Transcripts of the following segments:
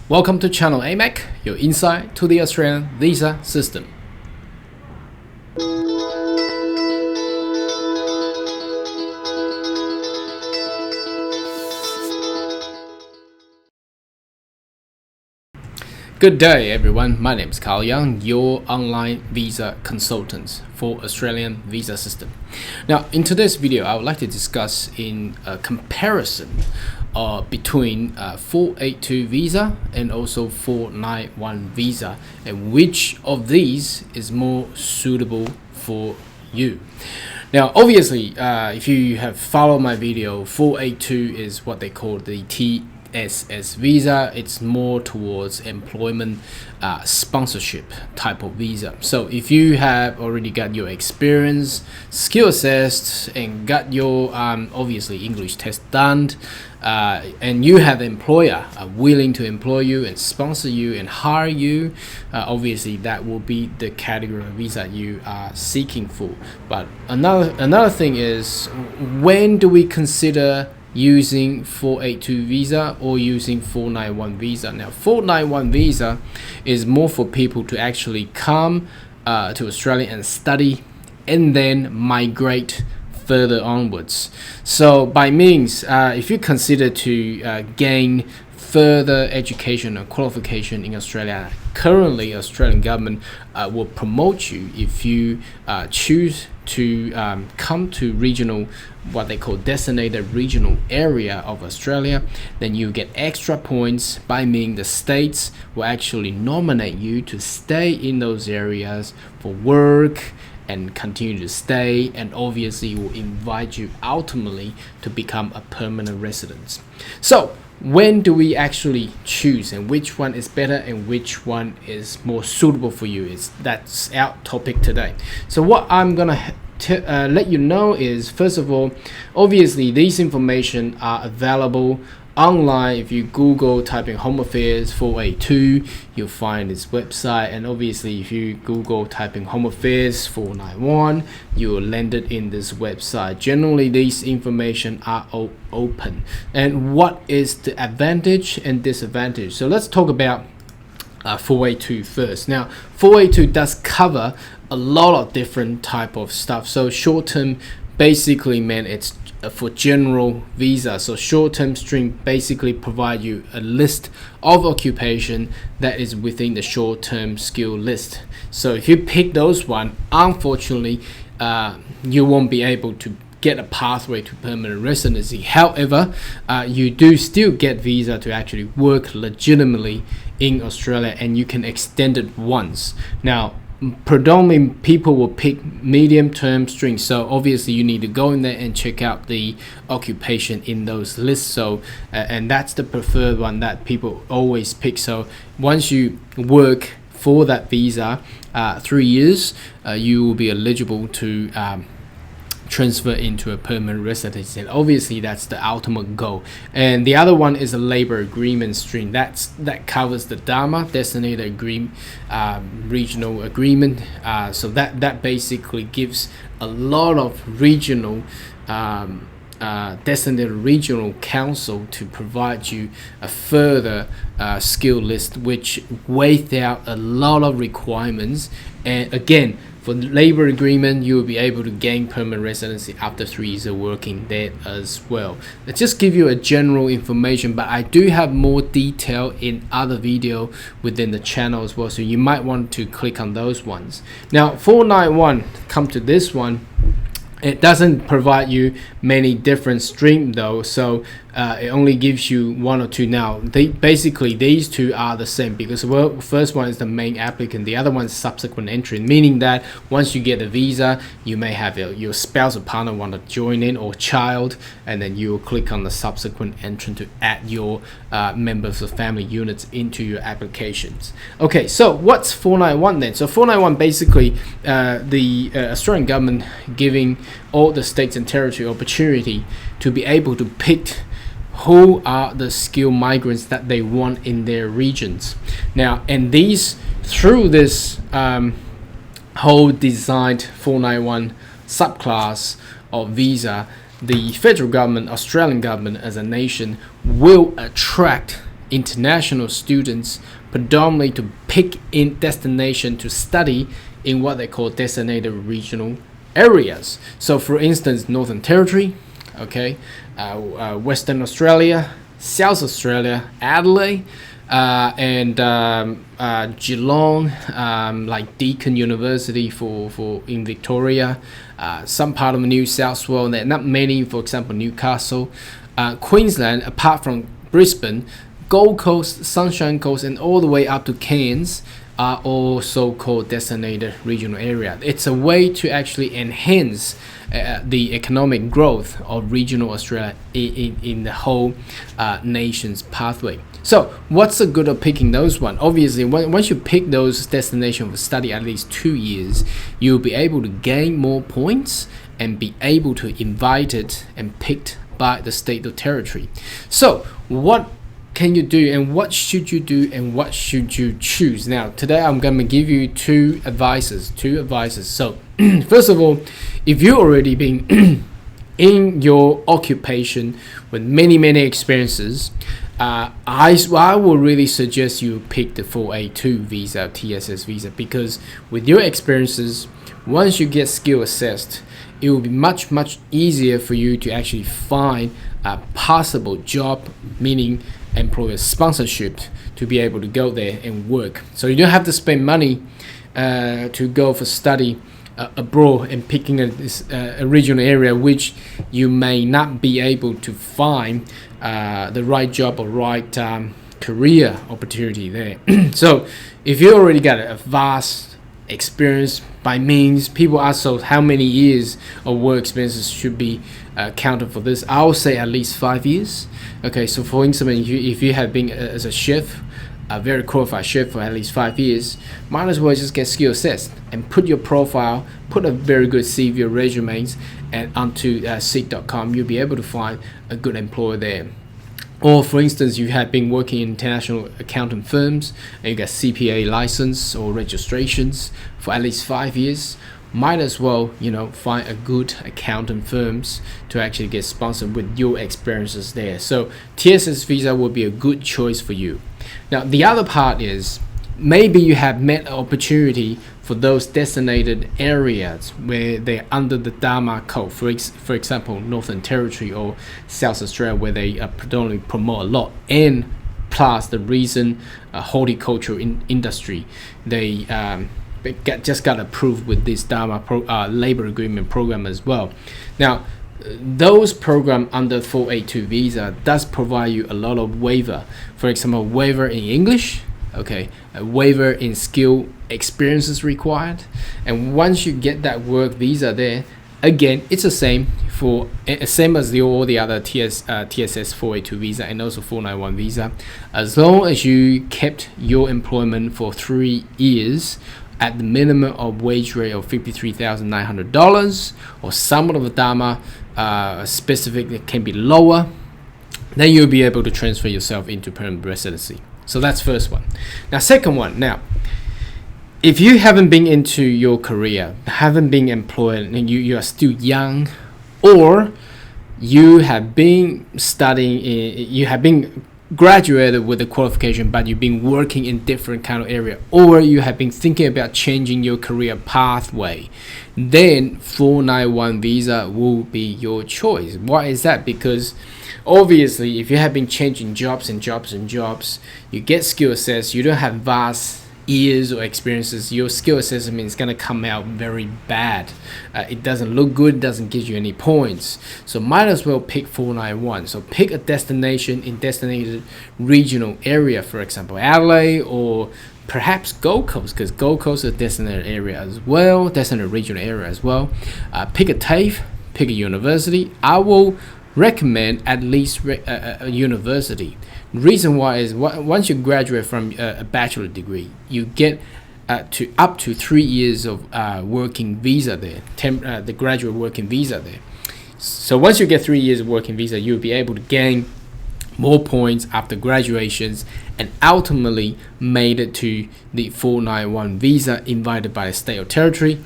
Welcome to channel AMAC, your insight to the Australian visa system. Good day everyone, my name is Carl Young, your online visa consultant for Australian visa system. Now in today's video I would like to discuss in a comparison between 482 visa and also 491 visa and which of these is more suitable for you. Now obviously if you have followed my video, 482 is what they call the TSS visa. It's more towards employment sponsorship type of visa. So if you have already got your experience, skill assessed, and got your obviously English test done, and you have employer willing to employ you and sponsor you and hire you, obviously that will be the category of visa you are seeking for. But another thing is, when do we consider using 482 visa or using 491 visa? Now 491 visa is more for people to actually come to Australia and study and then migrate further onwards. So by means if you consider to gain further education or qualification in Australia, currently Australian government will promote you if you choose to come to regional, what they call designated regional area of Australia. Then you get extra points by meaning the states will actually nominate you to stay in those areas for work and continue to stay, and obviously will invite you ultimately to become a permanent resident. So when do we actually choose and which one is better and which one is more suitable for you? That's our topic today. So what I'm gonna let you know is, first of all, obviously these information are available online. If you Google typing Home Affairs 482, you'll find this website, and obviously if you Google typing Home Affairs 491, you will land it in this website. Generally these information are open. And what is the advantage and disadvantage? So let's talk about 482 first. Now 482 does cover a lot of different type of stuff. So short term basically meant it's for general visa. So short-term stream basically provide you a list of occupation that is within the short-term skill list. So if you pick those one, unfortunately you won't be able to get a pathway to permanent residency. However, you do still get visa to actually work legitimately in Australia, and you can extend it once. Now predominantly people will pick medium term strings, so obviously you need to go in there and check out the occupation in those lists. So and that's the preferred one that people always pick. So once you work for that visa 3 years, you will be eligible to transfer into a permanent residence, and obviously that's the ultimate goal. And the other one is a labor agreement stream. That covers the DAMA, designated regional agreement. So that basically gives a lot of regional designated regional council to provide you a further skill list, which weighs out a lot of requirements. And again, for the labor agreement, you will be able to gain permanent residency after 3 years of working there as well. Let's just give you a general information, but I do have more detail in other video within the channel as well, so you might want to click on those ones. Now 491, come to this one. It doesn't provide you many different streams though, so it only gives you one or two. Now basically these two are the same, because the first one is the main applicant, the other one is subsequent entry, meaning that once you get a visa, you may have your spouse or partner want to join in, or child, and then you will click on the subsequent entrant to add your members of family units into your applications. Okay, so what's 491 then? So 491 basically the Australian government giving all the states and territory opportunity to be able to pick who are the skilled migrants that they want in their regions. Now, and these, through this whole designed 491 subclass of visa, the federal government, Australian government as a nation, will attract international students predominantly to pick in destination to study in what they call designated regional areas. So for instance, Northern Territory, okay, Western Australia, South Australia, Adelaide, and Geelong, like Deakin University for in Victoria, some part of New South Wales, not many, for example, Newcastle, Queensland, apart from Brisbane, Gold Coast, Sunshine Coast, and all the way up to Cairns are all so-called designated regional area. It's a way to actually enhance the economic growth of regional Australia in the whole nation's pathway. So what's the good of picking those one? Obviously, once you pick those destinations for study at least 2 years, you'll be able to gain more points and be able to invited and picked by the state or territory. So what can you do, and what should you do, and what should you choose? Now today I'm going to give you two advices. So first of all, if you already been in your occupation with many experiences, I will really suggest you pick the 482 visa, TSS visa, because with your experiences, once you get skill assessed, it will be much easier for you to actually find a possible job, meaning employer sponsorship, to be able to go there and work. So you don't have to spend money to go for study abroad and picking a regional area which you may not be able to find the right job or right career opportunity there. So if you already got a vast experience, by means, people ask, so how many years of work experiences should be counted for this? I would say at least 5 years. Okay, so for instance, if you have been as a chef, a very qualified chef for at least 5 years, might as well just get skill assessed and put your profile, put a very good CV or resumes and onto Seek.com. You'll be able to find a good employer there. Or for instance, you have been working in international accounting firms and you got CPA license or registrations for at least 5 years, might as well, find a good accounting firms to actually get sponsored with your experiences there. So TSS visa will be a good choice for you. Now the other part is, maybe you have met an opportunity for those designated areas where they're under the Dharma Code, for example, Northern Territory or South Australia, where they predominantly promote a lot, and plus the recent horticultural industry, they just got approved with this Dharma labor agreement program as well. Now, those programs under 482 visa does provide you a lot of waiver. For example, waiver in English, okay, a waiver in skill experiences required, and once you get that work visa there, again, it's the same as all the other TSS 482 visa and also 491 visa. As long as you kept your employment for 3 years at the minimum of wage rate of $53,900, or some of the Dharma specific that can be lower, then you'll be able to transfer yourself into permanent residency. So that's first one. Now second one, now if you haven't been into your career, haven't been employed, and you are still young, or you have been studying, you have been graduated with a qualification, but you've been working in different kind of area, or you have been thinking about changing your career pathway, then 491 visa will be your choice. Why is that? Because obviously, if you have been changing jobs, you get skill assessed, you don't have vast years or experiences, your skill assessment is going to come out very bad. It doesn't look good, doesn't give you any points. So might as well pick 491. So pick a destination in designated regional area, for example, Adelaide or perhaps Gold Coast, because Gold Coast is a designated area as well, designated regional area as well. Pick a TAFE, pick a university. I will recommend at least a university. The reason why is once you graduate from a bachelor degree, you get to up to 3 years of working visa there, the graduate working visa there. So once you get 3 years of working visa, you'll be able to gain more points after graduations and ultimately made it to the 491 visa invited by the state or territory.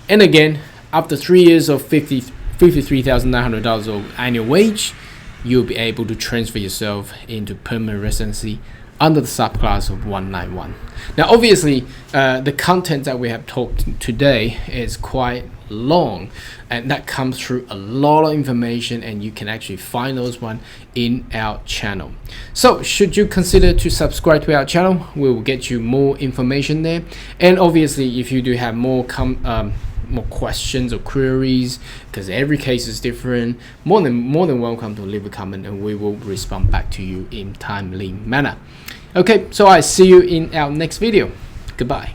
And again, after 3 years of $53,900 of annual wage, you'll be able to transfer yourself into permanent residency under the subclass of 191. Now, obviously, the content that we have talked today is quite long, and that comes through a lot of information, and you can actually find those one in our channel. So should you consider to subscribe to our channel, we will get you more information there. And obviously, if you do have more questions or queries, because every case is different, more than welcome to leave a comment, and we will respond back to you in timely manner. Okay, so I see you in our next video. Goodbye.